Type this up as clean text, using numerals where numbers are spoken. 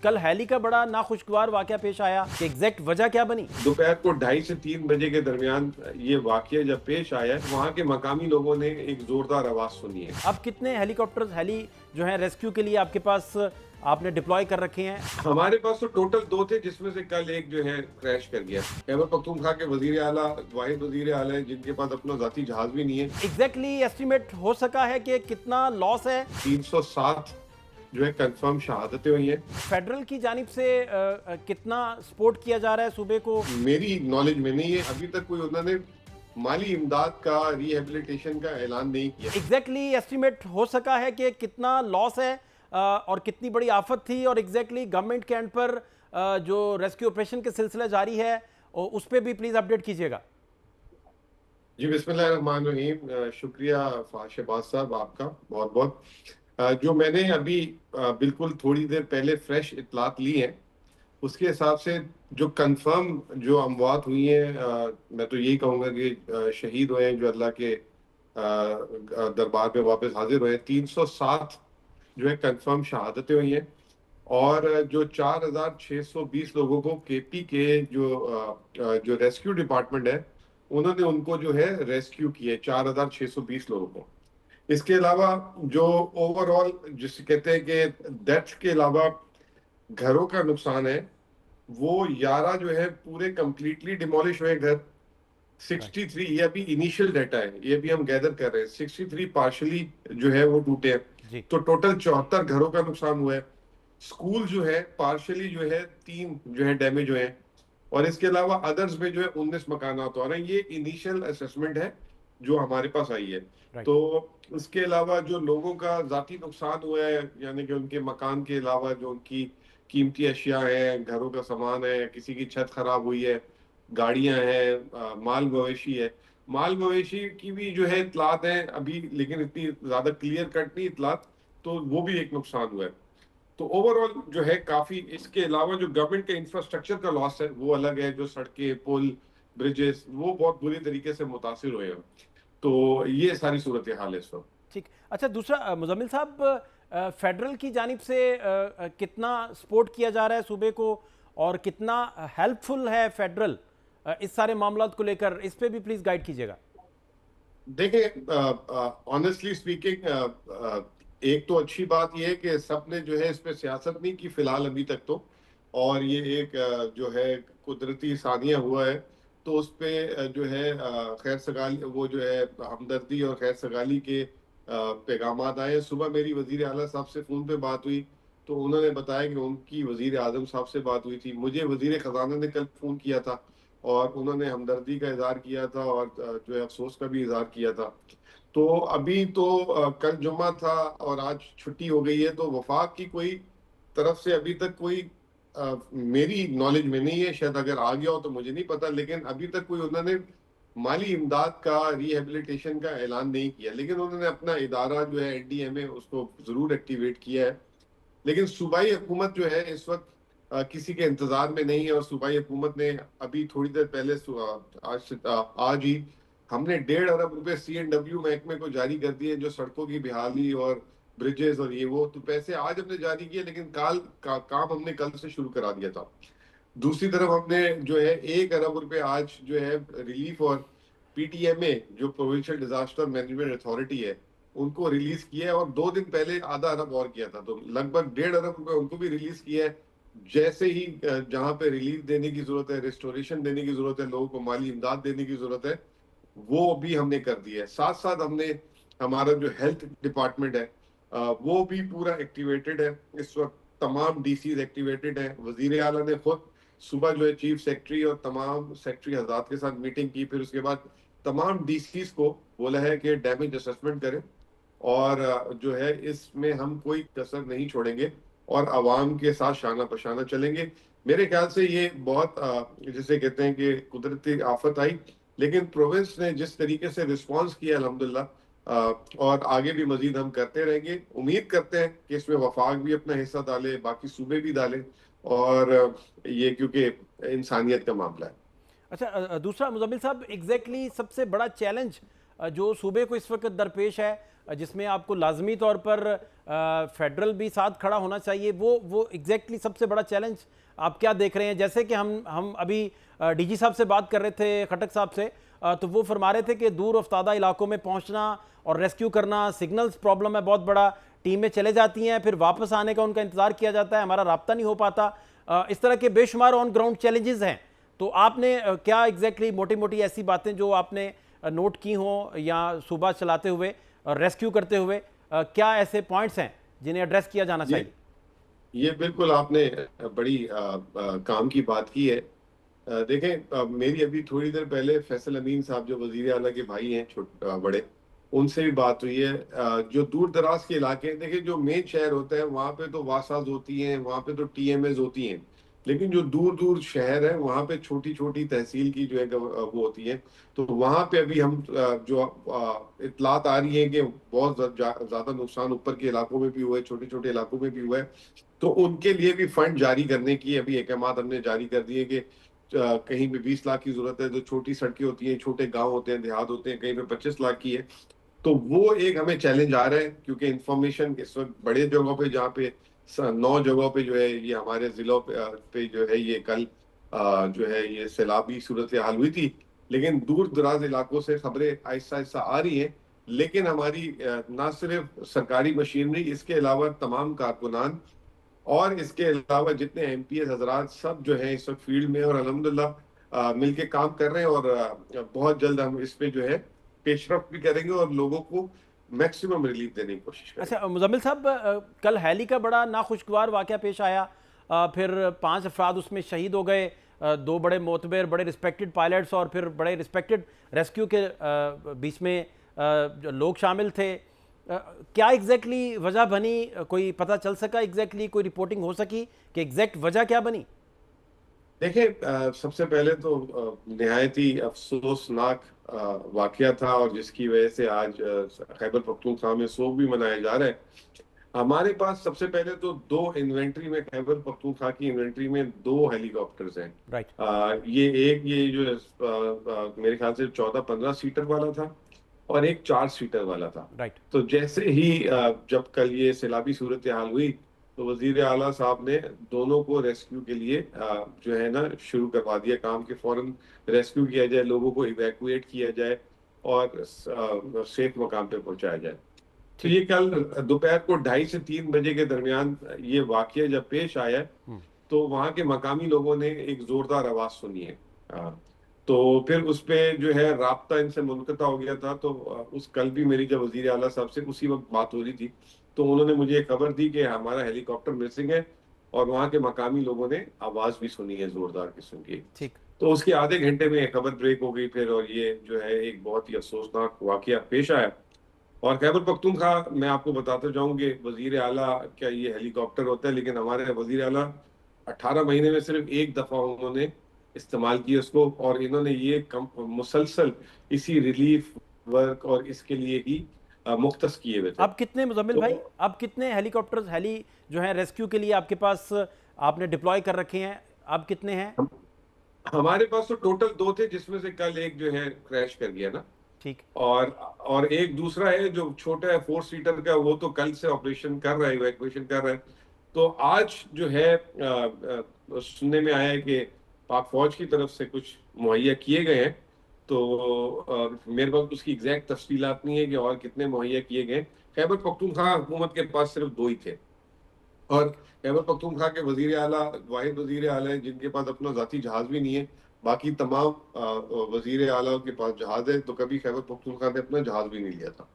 कल हैली का बड़ा नाखुशगवार वाकया पेश आया कि एग्जैक्ट वजह क्या बनी? दोपहर को 2:30 से 3 बजे के दरमियान ये वाकया जब पेश आया, वहाँ के मकामी लोगों ने एक जोरदार आवाज सुनी है। अब कितने हेलीकॉप्टर्स हेली जो है रेस्क्यू के लिए आपके पास आपने डिप्लॉय कर रखे हैं? हमारे पास तो टोटल 2 थे, जिसमें से कल एक जो है क्रैश कर गया। खैबर पख्तूनख्वा के वजीर आला वाहिद वजीर आला है जिनके पास अपना जाती जहाज भी नहीं है। एग्जैक्टली एस्टिमेट हो सका है कि कितना लॉस है? 307 जो है कंफर्म शहादतें हुई हैं। फेडरल की जानिब से कितना सपोर्ट किया जा रहा है सूबे को? मेरी नॉलेज में नहीं है, अभी तक कोई उन्होंने माली इमदाद का रिहेबिलिटेशन का ऐलान नहीं किया। एग्जैक्टली एस्टिमेट हो सका है कि कितना लॉस है और कितनी बड़ी आफत थी, और एग्जैक्टली गवर्नमेंट के एंड पर जो रेस्क्यू ऑपरेशन के सिलसिला जारी है उस पर भी प्लीज अपडेट कीजिएगा। जी बिस्मिल्लाहिर्रहमानिर्रहीम। शुक्रिया शहबाज साहब आपका बहुत बहुत। जो मैंने अभी बिल्कुल थोड़ी देर पहले फ्रेश इतलात ली हैं, उसके हिसाब से जो कंफर्म जो अमवात हुई हैं, मैं तो यही कहूँगा कि शहीद हुए हैं जो अल्लाह के दरबार में वापस हाजिर हुए हैं, 307 जो है कंफर्म शहादतें हुई हैं। और जो 4620 लोगों को केपी के जो रेस्क्यू डिपार्टमेंट है उन्होंने उनको जो है रेस्क्यू किए 4620 लोगों को। इसके अलावा जो ओवरऑल जिसे कहते हैं कि डेथ के अलावा घरों का नुकसान है, वो 11 जो है पूरे कंप्लीटली डिमोलिश हुए घर। 63 ये अभी इनिशियल डाटा है, ये भी हम गैदर कर रहे हैं। 63 पार्शली जो है वो टूटे हैं, तो टोटल 74 घरों का नुकसान हुआ है। स्कूल जो है पार्शली जो है 3 जो है डैमेज हुए हैं, और इसके अलावा अदर्स में जो है 19 मकानात हो रहे हैं। ये इनिशियल असेसमेंट है जो हमारे पास आई है। तो उसके अलावा जो लोगों का जाती नुकसान हुआ है, यानी कि उनके मकान के अलावा जो उनकी कीमती अशिया है, घरों का सामान है, किसी की छत खराब हुई है, गाड़ियां हैं, माल मवेशी है। माल मवेशी की भी जो है इतलात है अभी, लेकिन इतनी ज्यादा क्लियर कट नहीं इतलात, तो वो भी एक नुकसान हुआ है। तो ओवरऑल जो है काफी, इसके अलावा जो गवर्नमेंट के इंफ्रास्ट्रक्चर का लॉस है वो अलग है, जो सड़कें, पुल, ब्रिजेस, वो बहुत बुरी तरीके से मुतासिर हुए हैं। तो ये सारी सूरत हाल है इस वक्त। ठीक। अच्छा, दूसरा मुजम्मिल साहब, फेडरल की जानिब से कितना सपोर्ट किया जा रहा है सूबे को, और कितना हेल्पफुल है फेडरल इस सारे मामलात को लेकर, इस पे भी प्लीज गाइड कीजिएगा। देखिए, ऑनेस्टली स्पीकिंग, एक तो अच्छी बात यह है कि सबने जो है इस पे सियासत नहीं की फिलहाल अभी तक तो, और ये एक जो है कुदरती सानिया हुआ है, तो उस पे जो है खैर सगाली, वो जो है हमदर्दी और खैर सगाली के पैगामात आए। सुबह मेरी वजीर आला साहब से फोन पे बात हुई, तो उन्होंने बताया कि उनकी वजीर आजम साहब से बात हुई थी। मुझे वजीर खजाना ने कल फोन किया था और उन्होंने हमदर्दी का इजहार किया था और जो है अफसोस का भी इजहार किया था। तो अभी तो कल जुम्मा था और आज छुट्टी हो गई है, तो वफाक की कोई तरफ से अभी तक कोई मेरी नॉलेज में नहीं है, शायद अगर आ गया हो तो मुझे नहीं पता, लेकिन अभी तक कोई उन्होंने माली इमदाद का रिहेबिलिटेशन का ऐलान नहीं किया। लेकिन उन्होंने अपना इदारा जो है एनडीएमए उसको जरूर एक्टिवेट किया है। लेकिन सूबाई हुकूमत जो है इस वक्त किसी के इंतजार में नहीं है, और सूबाई हुकूमत ने अभी थोड़ी देर पहले आज ही हमने 1.5 अरब रुपए CNW महकमे को जारी कर दिए, जो सड़कों की बहाली और ब्रिजेस और ये वो, तो पैसे आज हमने जारी किए, लेकिन काम हमने कल से शुरू करा दिया था। दूसरी तरफ हमने जो है 1 अरब रुपए आज जो है रिलीफ और PTMA जो प्रोविंशियल डिजास्टर मैनेजमेंट अथॉरिटी है उनको रिलीज किया है, और 2 दिन पहले आधा अरब और किया था, तो लगभग 1.5 अरब रुपए उनको भी रिलीज किया है। जैसे ही जहां पे रिलीफ देने की जरूरत है, रिस्टोरेशन देने की जरूरत है, लोगों को माली इमदाद देने की जरूरत है, वो भी हमने कर दिया है। साथ साथ हमने हमारा जो हेल्थ डिपार्टमेंट है वो भी पूरा एक्टिवेटेड है इस वक्त। तमाम DCs एक्टिवेटेड है। वजीर आला ने खुद सुबह जो है चीफ सेक्रेटरी और तमाम सेक्रेटरी हजरात के साथ मीटिंग की, फिर उसके बाद तमाम DCs को बोला है कि डैमेज असेसमेंट करें, और जो है इसमें हम कोई कसर नहीं छोड़ेंगे और आवाम के साथ शाना पशाना चलेंगे। मेरे ख्याल से ये बहुत जिसे कहते हैं कि कुदरती आफत आई, लेकिन प्रोविंस ने जिस तरीके से रिस्पांस किया अल्हम्दुलिल्लाह, और आगे भी मजीद हम करते रहेंगे। उम्मीद करते हैं कि इसमें वफाक भी अपना हिस्सा डाले, बाकी सूबे भी डाले, और ये क्योंकि इंसानियत का मामला है। अच्छा, दूसरा मुजम्मिल साहब, एग्जैक्टली सबसे बड़ा चैलेंज जो सूबे को इस वक्त दरपेश है, जिसमें आपको लाजमी तौर पर फेडरल भी साथ खड़ा होना चाहिए, वो एग्जैक्टली सबसे बड़ा चैलेंज आप क्या देख रहे हैं? जैसे कि हम अभी डीजी साहब से बात कर रहे थे, खटक साहब से, तो वो फरमा रहे थे कि दूर अफ्तादा इलाकों में पहुंचना और रेस्क्यू करना, सिग्नल्स प्रॉब्लम है बहुत बड़ा, टीमें चले जाती हैं, फिर वापस आने का उनका इंतजार किया जाता है, हमारा राब्ता नहीं हो पाता। इस तरह के बेशुमार ऑन ग्राउंड चैलेंजेस हैं। तो आपने क्या एग्जैक्टली मोटी मोटी ऐसी बातें जो आपने नोट की हों या सुबह चलाते हुए रेस्क्यू करते हुए, क्या ऐसे पॉइंट्स हैं जिन्हें एड्रेस किया जाना चाहिए? ये बिल्कुल आपने बड़ी काम की बात की है। देखें, मेरी अभी थोड़ी देर पहले फैसल अमीन साहब जो वजीर आला के भाई हैं, बड़े, उनसे भी बात हुई है। जो दूर दराज के इलाके हैं, देखिए जो मेन शहर होता है वहां पे तो वासाज होती हैं, वहां पे तो टीएमएस होती हैं, लेकिन जो दूर दूर शहर है वहां पे छोटी छोटी तहसील की जो है वो होती है। तो वहां पे अभी हम जो इतलात आ रही है कि बहुत ज्यादा नुकसान ऊपर के इलाकों में भी हुआ है, छोटे छोटे इलाकों में भी हुआ है, तो उनके लिए भी फंड जारी करने की अभी अहकामात हमने जारी कर दिए कि कहीं पे 20 लाख की जरूरत है, जो छोटी सड़कें होती हैं, छोटे गांव होते हैं, देहात होते हैं, कहीं पे 25 लाख की है। तो वो एक हमें चैलेंज आ रहा है, क्योंकि इंफॉर्मेशन इस वक्त बड़े जगहों पे, जहाँ पे 9 जगहों पे जो है ये हमारे जिलों पे जो है ये कल जो है ये सैलाबी सूरत हाल हुई थी, लेकिन दूर दराज इलाकों से खबरें आहिस्ता आहिस्ता आ रही हैं। लेकिन हमारी ना सिर्फ सरकारी मशीनरी, इसके अलावा तमाम कारकुनान और इसके अलावा जितने एमपीएस हजरात सब जो है इस वक्त फील्ड में, और अल्हम्दुलिल्लाह मिलके काम कर रहे हैं, और बहुत जल्द हम इस पे जो है पेशरफ भी करेंगे और लोगों को मैक्सिमम रिलीफ देने की कोशिश करेंगे। अच्छा मुजम्मिल साहब, कल हैली का बड़ा नाखुशगवार वाक़या पेश आया, फिर 5 अफराद उसमें शहीद हो गए, 2 बड़े मोतबर, बड़े रिस्पेक्टेड पायलट्स और फिर बड़े रिस्पेक्टेड रेस्क्यू के बीच में जो लोग शामिल थे। क्या एग्जैक्टली वजह बनी? कोई पता चल सका एग्जैक्टली? कोई रिपोर्टिंग हो सकी कि एग्जैक्ट वजह क्या बनी? देखिए, सबसे पहले तो निहायत ही अफसोसनाक वाकया था, और जिसकी वजह से आज खैबर पख्तूनख्वा में शोक भी मनाया जा रहा है। हमारे पास सबसे पहले तो दो इन्वेंट्री में, खैबर पख्तूनख्वा की इन्वेंट्री में 2 हेलीकॉप्टर्स हैं। राइट। ये जो मेरे ख्याल से 14-15 सीटर वाला था, और एक 4 सीटर वाला था। राइट। तो जैसे ही जब कल ये सैलाबी सूरत हाल हुई, तो वजीर आला साहब ने दोनों को रेस्क्यू के लिए जो है ना शुरू करवा दिया काम, के फौरन रेस्क्यू किया जाए, लोगों को इवैक्यूएट किया जाए और सेफ मकाम पे पहुंचाया जाए। तो ठीक। ये कल दोपहर को 2:30 से 3 बजे के दरमियान ये वाकया जब पेश आया, तो वहां के मकामी लोगों ने एक जोरदार आवाज सुनी है। तो फिर उस पे जो है राब्ता इनसे मुनक़ता हो गया था। तो उस कल भी मेरी जब वजीर आला साहब से उसी वक्त बात हो रही थी, तो उन्होंने मुझे खबर दी कि हमारा हेलीकॉप्टर मिसिंग है, और वहां के मकामी लोगों ने आवाज भी सुनी है जोरदार किस्म की। ठीक। तो उसके आधे घंटे में खबर ब्रेक हो गई फिर, और ये जो है एक बहुत ही अफसोसनाक वाकया पेश आया। और खैबर पख्तूनख्वा, मैं आपको बताते जाऊं कि वजीर आला क्या ये हेलीकॉप्टर होता है, लेकिन हमारे वजीर आला 18 महीने में सिर्फ एक दफा उन्होंने इस्तेमाल किया उसको, और इन्होंने ये मुसलसल इसी रिलीफ वर्क और इसके लिए ही मुख्तस किए हुए थे। अब कितने मुजम्मिल तो भाई, अब कितने हेलीकॉप्टर्स, हेली जो है रेस्क्यू के लिए आपके पास आपने डिप्लॉय कर रखे हैं? अब कितने हैं? हमारे पास तो टोटल 2 थे, जिसमें से कल एक जो है क्रैश कर गया ना। ठीक। और एक दूसरा है जो छोटा है 4 सीटर का, वो तो कल से ऑपरेशन कर रहा है, इवैक्यूएशन कर रहा है। तो आज जो है सुनने में आया है कि पाक फौज की तरफ से कुछ मुहैया किए गए हैं। तो मेरे पास उसकी एग्जैक्ट तफसीलात नहीं है कि और कितने मुहैया किए गए। खैबर पख्तूनख्वा हुकूमत के पास सिर्फ 2 ही थे, और खैबर पख्तूनख्वा के वजीर आला वाहिद वजीर आला हैं जिनके पास अपना जाती जहाज भी नहीं है। बाकी तमाम वजीर आला के पास जहाज है, तो कभी खैबर पख्तूनख्वा ने अपना जहाज भी नहीं लिया था।